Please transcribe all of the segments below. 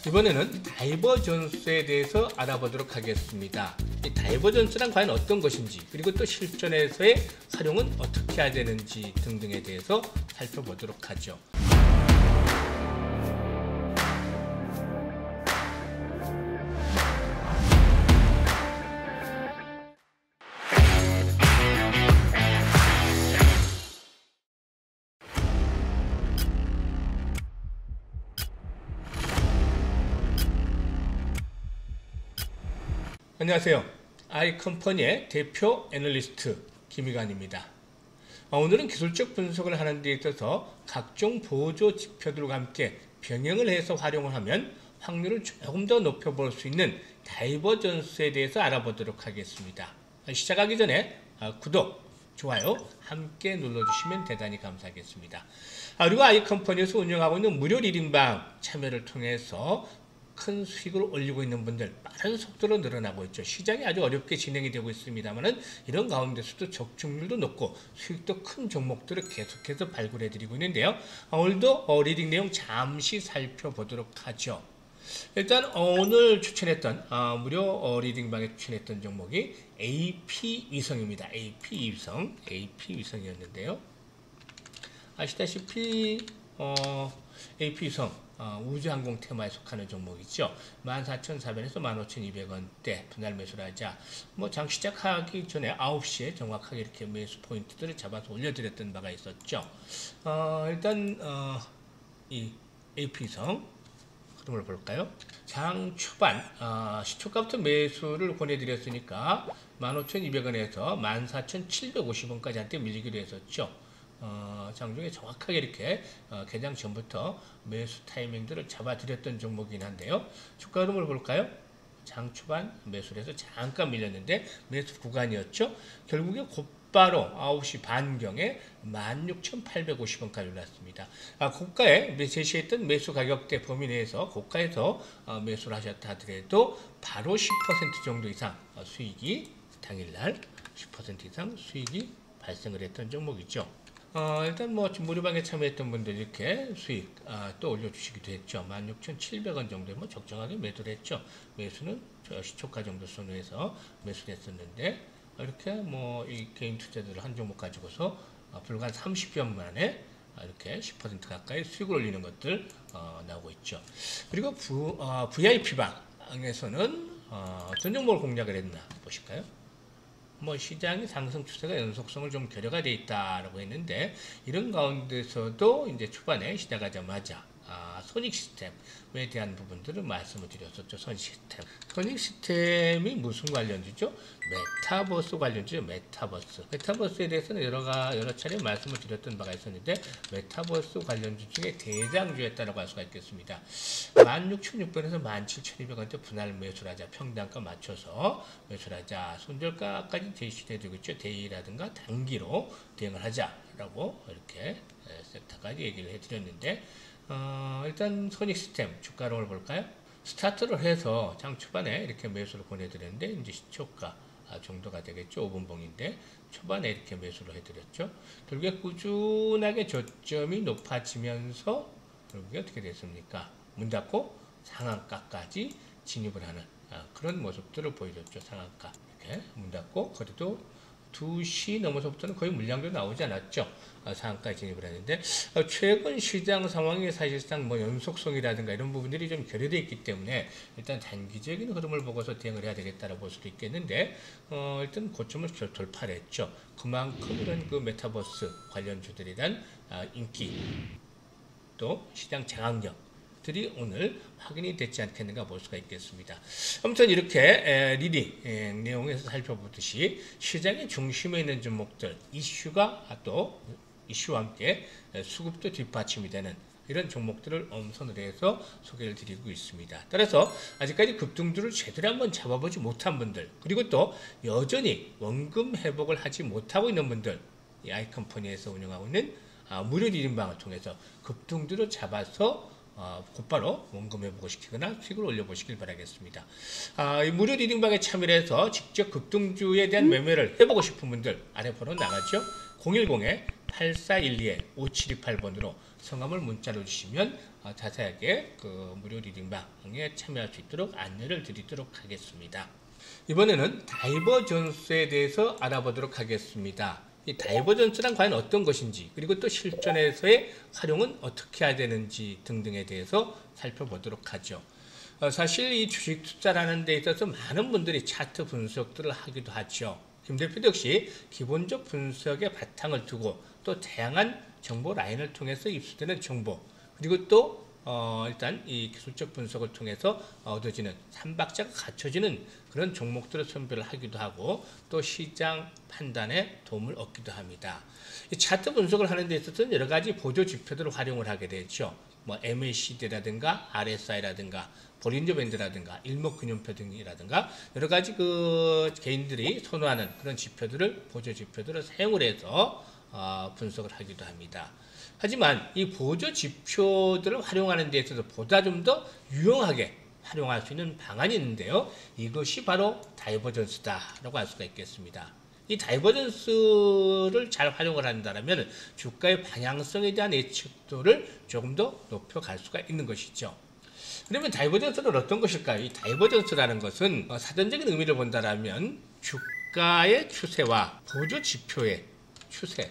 이번에는 다이버전스에 대해서 알아보도록 하겠습니다. 이 다이버전스란 과연 어떤 것인지, 그리고 또 실전에서의 활용은 어떻게 해야 되는지 등등에 대해서 살펴보도록 하죠. 안녕하세요. 아이컴퍼니의 대표 애널리스트 김희관입니다. 오늘은 기술적 분석을 하는 데 있어서 각종 보조 지표들과 함께 병행을 해서 활용을 하면 확률을 조금 더 높여볼 수 있는 다이버전스에 대해서 알아보도록 하겠습니다. 시작하기 전에 구독, 좋아요 함께 눌러주시면 대단히 감사하겠습니다. 그리고 아이컴퍼니에서 운영하고 있는 무료 리딩방 참여를 통해서 큰 수익을 올리고 있는 분들 빠른 속도로 늘어나고 있죠. 시장이 아주 어렵게 진행이 되고 있습니다만은 이런 가운데서도 적중률도 높고 수익도 큰 종목들을 계속해서 발굴해 드리고 있는데요. 오늘도 리딩 내용 잠시 살펴보도록 하죠. 일단 오늘 추천했던 무료 리딩방에 추천했던 종목이 AP위성입니다. AP위성이었는데요. 아시다시피 AP위성 우주항공 테마에 속하는 종목이죠. 14,400원에서 15,200원대 분할 매수를 하자. 장 시작하기 전에 9시에 정확하게 이렇게 매수 포인트들을 잡아서 올려드렸던 바가 있었죠. 일단 이 AP위성 흐름을 볼까요? 장 초반 시초가부터 매수를 권해드렸으니까 15,200원에서 14,750원까지 한때 밀리기로 했었죠. 장중에 정확하게 이렇게 개장 전부터 매수 타이밍들을 잡아드렸던 종목이긴 한데요. 주가 흐름을 볼까요? 장 초반 매수를 해서 잠깐 밀렸는데 매수 구간이었죠. 결국에 곧바로 9시 반경에 16,850원까지 올랐습니다. 고가에 제시했던 매수 가격대 범위 내에서 고가에서 매수를 하셨다 하더라도 바로 10% 정도 이상 수익이 당일날 10% 이상 수익이 발생을 했던 종목이죠. 일단 무료방에 참여했던 분들 이렇게 수익 또 올려주시기도 했죠. 16,700원 정도에 적정하게 매도를 했죠. 매수는 시초가 정도 선호해서 매수를 했었는데 이렇게 이 개인 투자들을 한 종목 가지고서 불과 한 30분 만에 이렇게 10% 가까이 수익을 올리는 것들 나오고 있죠. 그리고 VIP방에서는 어떤 종목을 공략을 했나 보실까요? 시장의 상승 추세가 연속성을 좀 결여가 되어 있다라고 했는데, 이런 가운데서도 이제 초반에 시작하자마자 소닉 시스템에 대한 부분들을 말씀을 드렸었죠. 소닉 시스템이 무슨 관련주죠? 메타버스 관련주죠. 메타버스에 대해서는 여러 차례 말씀을 드렸던 바가 있었는데, 메타버스 관련주 중에 대장주였다라고 할 수가 있겠습니다. 16,600원에서 17,200원대 분할 매수를 하자. 평단가 맞춰서 매수를 하자. 손절가까지 제시되고 있죠. 데이라든가 단기로 대응을 하자라고 이렇게 섹터까지 얘기를 해드렸는데, 일단 소닉 시스템 주가를 볼까요? 스타트를 해서 장 초반에 이렇게 매수를 보내드렸는데, 이제 시초가 정도가 되겠죠. 5분봉인데 초반에 이렇게 매수를 해드렸죠. 결국에 꾸준하게 저점이 높아지면서 결국에 어떻게 됐습니까? 문 닫고 상한가까지 진입을 하는 그런 모습들을 보여줬죠. 상한가 이렇게 문 닫고 그래도 2시 넘어서부터는 거의 물량도 나오지 않았죠. 상한가에 진입을 했는데, 최근 시장 상황이 사실상 연속성이라든가 이런 부분들이 좀 결여되어 있기 때문에 일단 단기적인 흐름을 보고서 대응을 해야 되겠다라고 볼 수도 있겠는데, 일단 고점을 돌파를 했죠. 그만큼 이런 메타버스 관련주들에 대한 인기 또 시장 장악력 들이 오늘 확인이 됐지 않겠는가 볼 수가 있겠습니다. 아무튼 이렇게 리딩 내용에서 살펴보듯이 시장의 중심에 있는 종목들, 이슈와 함께 수급도 뒷받침이 되는 이런 종목들을 엄선을 해서 소개를 드리고 있습니다. 따라서 아직까지 급등주를 제대로 한번 잡아보지 못한 분들, 그리고 또 여전히 원금 회복을 하지 못하고 있는 분들, 이 아이컴퍼니에서 운영하고 있는 무료 리딩방을 통해서 급등주를 잡아서 곧바로 원금 회복시키거나 수익을 올려보시길 바라겠습니다. 이 무료 리딩방에 참여를 해서 직접 급등주에 대한 매매를 해보고 싶은 분들 아래 번호 나가죠. 8412-5728번으로 성함을 문자로 주시면 자세하게 그 무료 리딩방에 참여할 수 있도록 안내를 드리도록 하겠습니다. 이번에는 다이버전스에 대해서 알아보도록 하겠습니다. 이 다이버전스란 과연 어떤 것인지, 그리고 또 실전에서의 활용은 어떻게 해야 되는지 등등에 대해서 살펴보도록 하죠. 사실 이 주식 투자라는 데 있어서 많은 분들이 차트 분석들을 하기도 하죠. 김 대표도 역시 기본적 분석의 바탕을 두고 또 다양한 정보 라인을 통해서 입수되는 정보, 그리고 또 일단 이 기술적 분석을 통해서 얻어지는 삼박자가 갖춰지는 그런 종목들을 선별을 하기도 하고 또 시장 판단에 도움을 얻기도 합니다. 이 차트 분석을 하는 데 있어서는 여러 가지 보조 지표들을 활용을 하게 되죠. 뭐 MACD라든가 RSI라든가 볼린저 밴드라든가 일목균형표 등이라든가 여러 가지 그 개인들이 선호하는 그런 지표들을 보조 지표들을 사용을 해서 분석을 하기도 합니다. 하지만 이 보조 지표들을 활용하는 데 있어서 보다 좀 더 유용하게 활용할 수 있는 방안이 있는데요. 이것이 바로 다이버전스다라고 할 수가 있겠습니다. 이 다이버전스를 잘 활용을 한다면 주가의 방향성에 대한 예측도를 조금 더 높여갈 수가 있는 것이죠. 그러면 다이버전스는 어떤 것일까요? 이 다이버전스라는 것은 사전적인 의미를 본다면 주가의 추세와 보조 지표의 추세가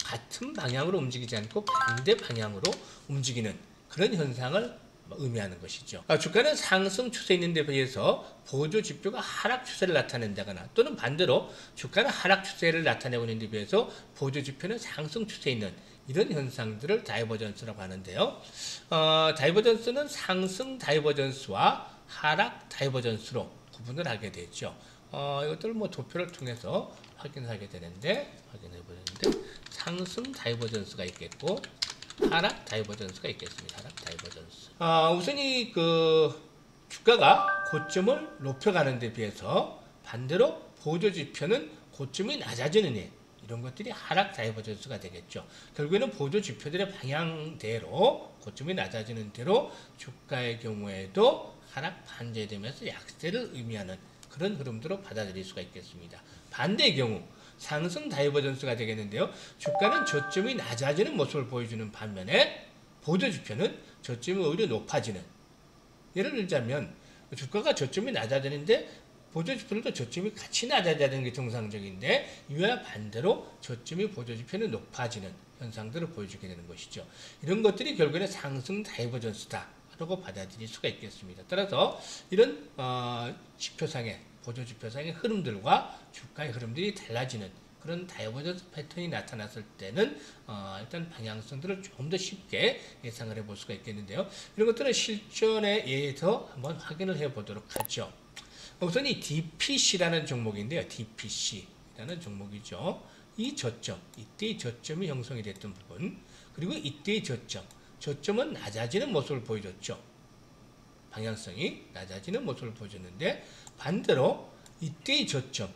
같은 방향으로 움직이지 않고 반대 방향으로 움직이는 그런 현상을 의미하는 것이죠. 주가는 상승 추세에 있는 데 비해서 보조 지표가 하락 추세를 나타낸다거나 또는 반대로 주가는 하락 추세를 나타내고 있는 데 비해서 보조 지표는 상승 추세에 있는 이런 현상들을 다이버전스라고 하는데요. 다이버전스는 상승 다이버전스와 하락 다이버전스로 구분을 하게 되죠. 이것들을 뭐 도표를 통해서 확인하게 되는데, 상승 다이버전스가 있겠고, 하락 다이버전스가 있겠습니다. 하락 다이버전스. 우선 주가가 고점을 높여가는 데 비해서 반대로 보조 지표는 고점이 낮아지는 이런 것들이 하락 다이버전스가 되겠죠. 결국에는 보조 지표들의 방향대로 고점이 낮아지는 대로 주가의 경우에도 하락 반제되면서 약세를 의미하는 그런 흐름으로 받아들일 수가 있겠습니다. 반대의 경우 상승 다이버전스가 되겠는데요. 주가는 저점이 낮아지는 모습을 보여주는 반면에 보조 지표는 저점이 오히려 높아지는, 예를 들자면 주가가 저점이 낮아지는데 보조 지표도 저점이 같이 낮아지는 게 정상적인데 이와 반대로 저점이 보조 지표는 높아지는 현상들을 보여주게 되는 것이죠. 이런 것들이 결국에는 상승 다이버전스다라고 받아들일 수가 있겠습니다. 따라서 이런 지표상의 보조 지표상의 흐름들과 주가의 흐름들이 달라지는 그런 다이버전스 패턴이 나타났을 때는 일단 방향성들을 조금 더 쉽게 예상을 해볼 수가 있겠는데요. 이런 것들은 실전에 의해서 한번 확인을 해보도록 하죠. 우선 이 DPC라는 종목인데요. DPC라는 종목이죠. 이 저점, 이때의 저점이 형성이 됐던 부분, 그리고 이때의 저점은 낮아지는 모습을 보여줬죠. 방향성이 낮아지는 모습을 보여줬는데 반대로 이때의 저점,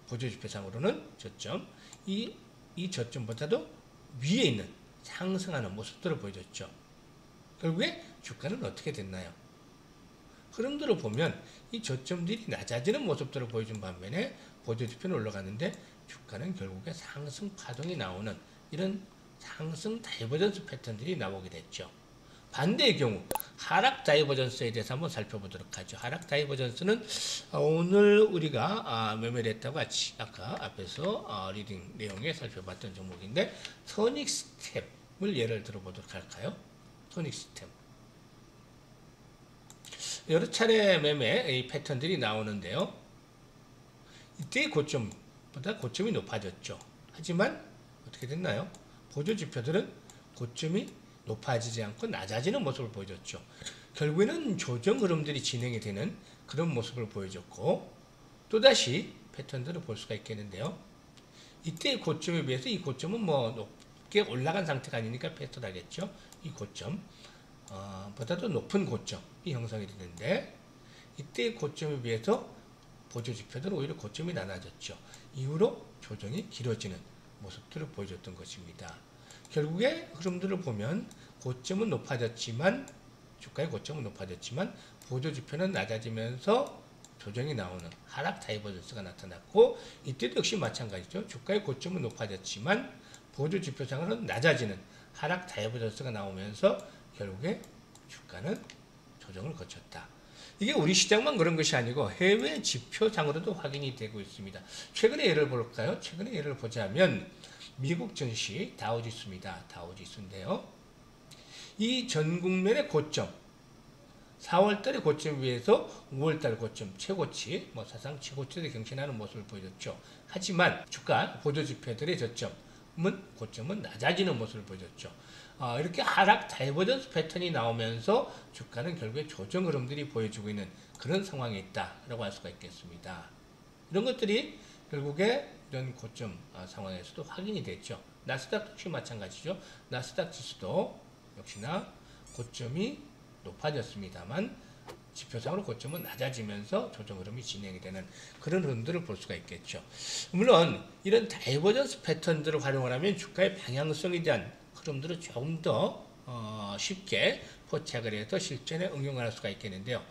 보조지표상으로는 저점, 이 저점보다도 위에 있는 상승하는 모습들을 보여줬죠. 결국에 주가는 어떻게 됐나요? 흐름들을 보면 이 저점들이 낮아지는 모습들을 보여준 반면에 보조지표는 올라갔는데 주가는 결국에 상승 파동이 나오는 이런 상승 다이버전스 패턴들이 나오게 됐죠. 반대의 경우 하락 다이버전스에 대해서 한번 살펴보도록 하죠. 하락 다이버전스는 오늘 우리가 매매를 했다고 아까 앞에서 리딩 내용에 살펴봤던 종목인데 소닉 스텝을 예를 들어보도록 할까요? 소닉 스텝. 여러 차례 매매 이 패턴들이 나오는데요. 이때의 고점보다 고점이 높아졌죠. 하지만 어떻게 됐나요? 보조 지표들은 고점이 높아지지 않고 낮아지는 모습을 보여줬죠. 결국에는 조정 흐름들이 진행이 되는 그런 모습을 보여줬고 또다시 패턴들을 볼 수가 있겠는데요. 이때의 고점에 비해서 이 고점은 뭐 높게 올라간 상태가 아니니까 패턴하겠죠. 이 고점 보다도 높은 고점이 형성이 되는데 이때의 고점에 비해서 보조 지표들은 오히려 고점이 낮아졌죠. 이후로 조정이 길어지는 모습들을 보여줬던 것입니다. 결국에 흐름들을 보면 고점은 높아졌지만 주가의 고점은 높아졌지만 보조 지표는 낮아지면서 조정이 나오는 하락 다이버전스가 나타났고 이때도 역시 마찬가지죠. 주가의 고점은 높아졌지만 보조 지표상으로는 낮아지는 하락 다이버전스가 나오면서 결국에 주가는 조정을 거쳤다. 이게 우리 시장만 그런 것이 아니고 해외 지표상으로도 확인이 되고 있습니다. 최근의 예를 볼까요? 최근의 예를 보자면 미국 증시 다우지수입니다. 다우지수인데요. 이 전 국면의 고점 4월달의 고점 위에서 5월달 고점 최고치 사상 최고치를 경신하는 모습을 보여줬죠. 하지만 주가 보조지표들의 고점은 낮아지는 모습을 보여줬죠. 이렇게 하락 다이버전스 패턴이 나오면서 주가는 결국에 조정 흐름들이 보여주고 있는 그런 상황에 있다라고 할 수가 있겠습니다. 이런 것들이 결국에 이런 고점 상황에서도 확인이 됐죠. 나스닥 역시 마찬가지죠. 나스닥 지수도 역시나 고점이 높아졌습니다만 지표상으로 고점은 낮아지면서 조정 흐름이 진행이 되는 그런 흐름들을 볼 수가 있겠죠. 물론 이런 다이버전스 패턴들을 활용을 하면 주가의 방향성에 대한 흐름들을 조금 더 쉽게 포착을 해서 실전에 응용을 할 수가 있겠는데요.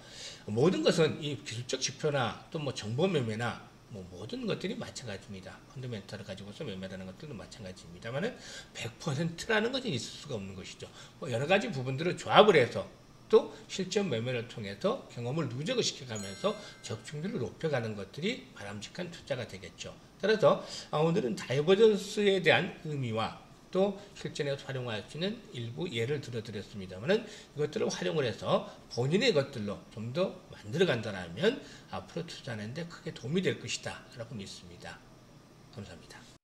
모든 것은 이 기술적 지표나 또 정보 매매나 모든 것들이 마찬가지입니다. 펀더멘털을 가지고서 매매하는 것들도 마찬가지입니다만은 100%라는 것은 있을 수가 없는 것이죠. 여러 가지 부분들을 조합을 해서 또 실전 매매를 통해서 경험을 누적을 시켜가면서 적중률을 높여가는 것들이 바람직한 투자가 되겠죠. 따라서 오늘은 다이버전스에 대한 의미와 또 실전에서 활용할 수 있는 일부 예를 들어드렸습니다만은 이것들을 활용을 해서 본인의 것들로 좀 더 만들어 간다면 앞으로 투자하는 데 크게 도움이 될 것이다 라고 믿습니다. 감사합니다.